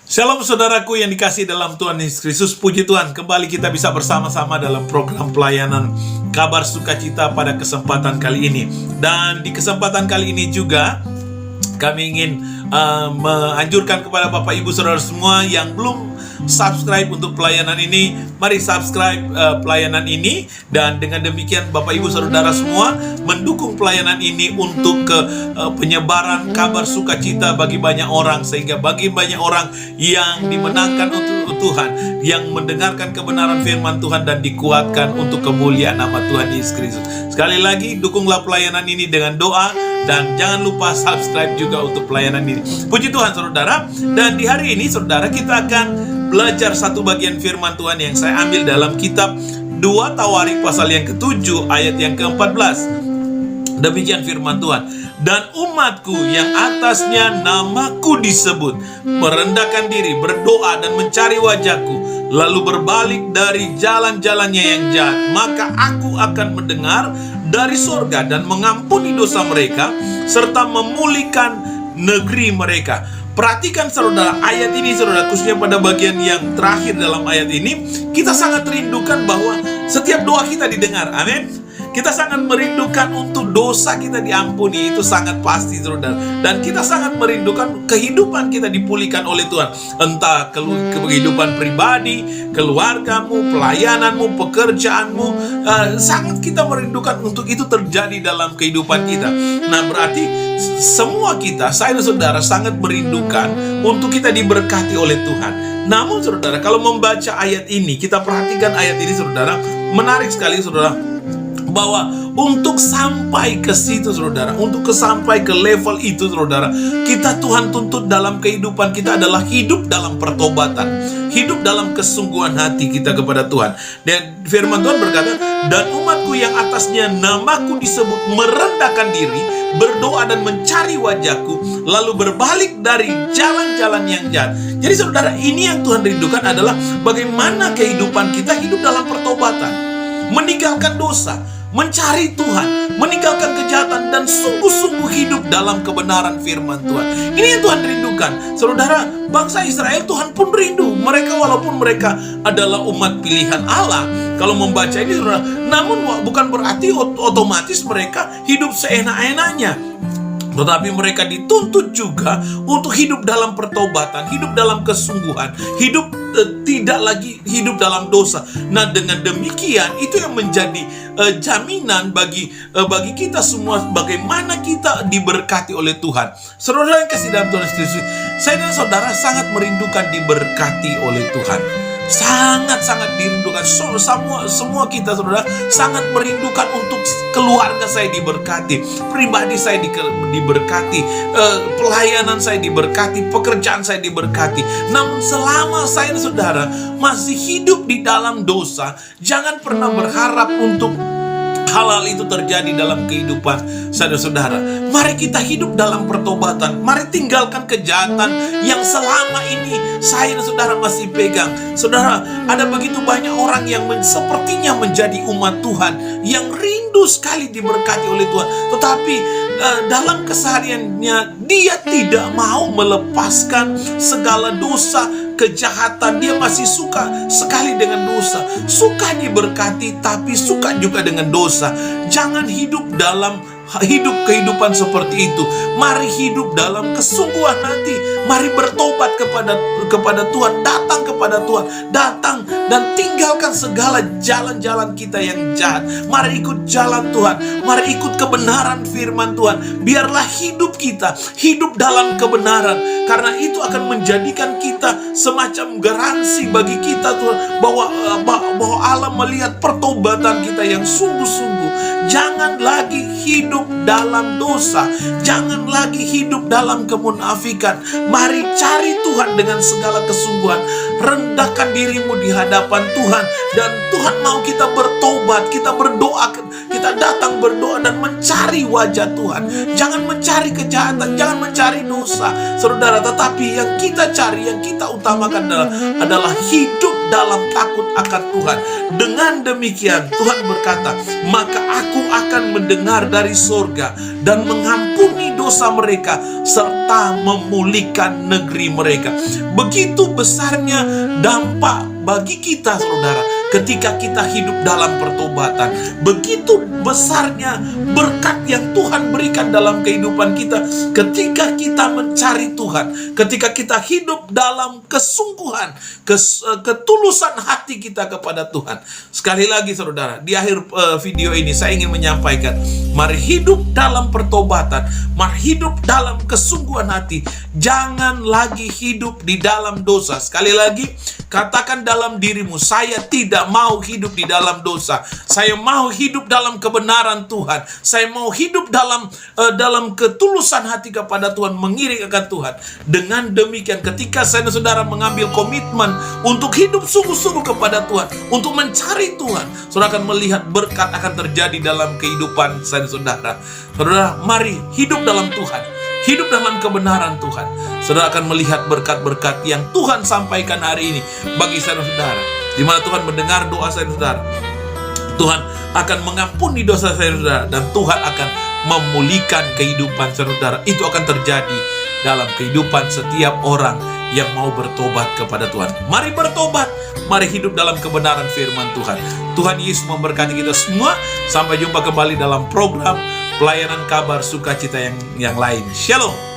Shalom saudaraku yang dikasihi dalam Tuhan Yesus Kristus. Puji Tuhan, kembali kita bisa bersama-sama dalam program pelayanan Kabar Sukacita pada kesempatan kali ini. Dan di kesempatan kali ini juga kami ingin menganjurkan kepada Bapak Ibu Saudara semua yang belum subscribe untuk pelayanan ini, mari subscribe pelayanan ini. Dan dengan demikian Bapak Ibu Saudara semua mendukung pelayanan ini untuk penyebaran kabar sukacita bagi banyak orang, sehingga bagi banyak orang yang dimenangkan untuk Tuhan, yang mendengarkan kebenaran firman Tuhan dan dikuatkan untuk kemuliaan nama Tuhan Yesus Kristus. Sekali lagi, dukunglah pelayanan ini dengan doa, dan jangan lupa subscribe juga untuk pelayanan ini. Puji Tuhan saudara. Dan di hari ini saudara, kita akan belajar satu bagian firman Tuhan yang saya ambil dalam kitab 2 Tawarik pasal yang ke-7 ayat yang ke-14. Demikian firman Tuhan. Dan umatku yang atasnya namaku disebut merendahkan diri, berdoa dan mencari wajahku, lalu berbalik dari jalan-jalannya yang jahat, maka aku akan mendengar dari sorga dan mengampuni dosa mereka serta memulihkan negeri mereka. Perhatikan saudara, ayat ini saudara, khususnya pada bagian yang terakhir dalam ayat ini, kita sangat rindukan bahwa setiap doa kita didengar. Amin. Kita sangat merindukan untuk dosa kita diampuni, itu sangat pasti saudara. Dan kita sangat merindukan kehidupan kita dipulihkan oleh Tuhan. Entah kehidupan pribadi, keluargamu, pelayananmu, pekerjaanmu, sangat kita merindukan untuk itu terjadi dalam kehidupan kita. Nah berarti semua kita, saya dan saudara sangat merindukan untuk kita diberkati oleh Tuhan. Namun saudara, kalau membaca ayat ini, kita perhatikan ayat ini saudara, menarik sekali saudara, bahwa untuk sampai ke situ saudara, untuk sampai ke level itu saudara, kita Tuhan tuntut dalam kehidupan kita adalah hidup dalam pertobatan, hidup dalam kesungguhan hati kita kepada Tuhan. Dan firman Tuhan berkata, dan umatku yang atasnya namaku disebut merendahkan diri, berdoa dan mencari wajahku, lalu berbalik dari jalan-jalan yang jahat. Jadi saudara, ini yang Tuhan rindukan adalah bagaimana kehidupan kita hidup dalam pertobatan, meninggalkan dosa, mencari Tuhan, meninggalkan kejahatan, dan sungguh-sungguh hidup dalam kebenaran firman Tuhan. Ini yang Tuhan rindukan. Saudara, bangsa Israel Tuhan pun rindu. Mereka walaupun mereka adalah umat pilihan Allah, kalau membaca ini saudara, namun bukan berarti otomatis mereka hidup seenak-enaknya. Tetapi mereka dituntut juga untuk hidup dalam pertobatan, hidup dalam kesungguhan, hidup tidak lagi hidup dalam dosa. Nah dengan demikian itu yang menjadi jaminan bagi kita semua, bagaimana kita diberkati oleh Tuhan. Saudara yang kasih dalam Tuhan Yesus, saya dan saudara sangat merindukan diberkati oleh Tuhan. Sangat-sangat dirindukan. Semua kita saudara sangat merindukan untuk keluarga saya diberkati, pribadi saya diberkati, pelayanan saya diberkati, pekerjaan saya diberkati. Namun selama saya dan saudara masih hidup di dalam dosa, jangan pernah berharap untuk hal-hal itu terjadi dalam kehidupan saudara-saudara. Mari kita hidup dalam pertobatan. Mari tinggalkan kejahatan yang selama ini saya dan saudara masih pegang. Saudara, ada begitu banyak orang yang sepertinya menjadi umat Tuhan, yang rindu sekali diberkati oleh Tuhan, tetapi dalam kesehariannya dia tidak mau melepaskan segala dosa, kejahatan. Dia masih suka sekali dengan dosa, suka diberkati tapi suka juga dengan dosa. Jangan hidup dalam kehidupan seperti itu. Mari hidup dalam kesungguhan hati. Mari bertobat kepada Tuhan, datang kepada Tuhan, datang dan tinggalkan segala jalan-jalan kita yang jahat. Mari ikut jalan Tuhan, mari ikut kebenaran firman Tuhan. Biarlah hidup kita hidup dalam kebenaran, karena itu akan menjadikan kita semacam garansi bagi kita Tuhan, bahwa Allah melihat pertobatan kita yang sungguh-sungguh. Jangan lagi hidup dalam dosa, jangan lagi hidup dalam kemunafikan. Mari cari Tuhan dengan segala kesungguhan. Rendahkan dirimu di hadapan Tuhan, dan Tuhan mau kita bertobat, kita berdoa, kita datang berdoa dan mencari wajah Tuhan. Jangan mencari kejahatan, jangan mencari dosa saudara, tetapi yang kita cari, yang kita utamakan adalah hidup dalam takut akan Tuhan. Dengan demikian Tuhan berkata, maka aku akan mendengar dari sorga dan mengampuni dosa mereka serta memulihkan negeri mereka. Begitu besarnya dampak bagi kita, saudara, ketika kita hidup dalam pertobatan. Begitu besarnya berkat yang Tuhan berikan dalam kehidupan kita ketika kita mencari Tuhan, ketika kita hidup dalam kesungguhan, ketulusan hati kita kepada Tuhan. Sekali lagi, saudara, di akhir video ini saya ingin menyampaikan, mari hidup dalam pertobatan, mari hidup dalam kesungguhan hati. Jangan lagi hidup di dalam dosa. Sekali lagi, katakan dalam dirimu, saya tidak mau hidup di dalam dosa. Saya mau hidup dalam kebenaran Tuhan. Saya mau hidup dalam ketulusan hati kepada Tuhan, mengiring akan Tuhan. Dengan demikian, ketika saya dan saudara mengambil komitmen untuk hidup sungguh-sungguh kepada Tuhan, untuk mencari Tuhan, saudara akan melihat berkat akan terjadi dalam kehidupan saya dan saudara. Saudara, mari hidup dalam Tuhan, hidup dalam kebenaran Tuhan. Saudara akan melihat berkat-berkat yang Tuhan sampaikan hari ini bagi saya dan saudara. Di mana Tuhan mendengar doa saya dan saudara, Tuhan akan mengampuni dosa saya dan saudara, dan Tuhan akan memulihkan kehidupan saudara. Itu akan terjadi dalam kehidupan setiap orang yang mau bertobat kepada Tuhan. Mari bertobat, mari hidup dalam kebenaran firman Tuhan. Tuhan Yesus memberkati kita semua. Sampai jumpa kembali dalam program pelayanan kabar sukacita yang lain. Shalom.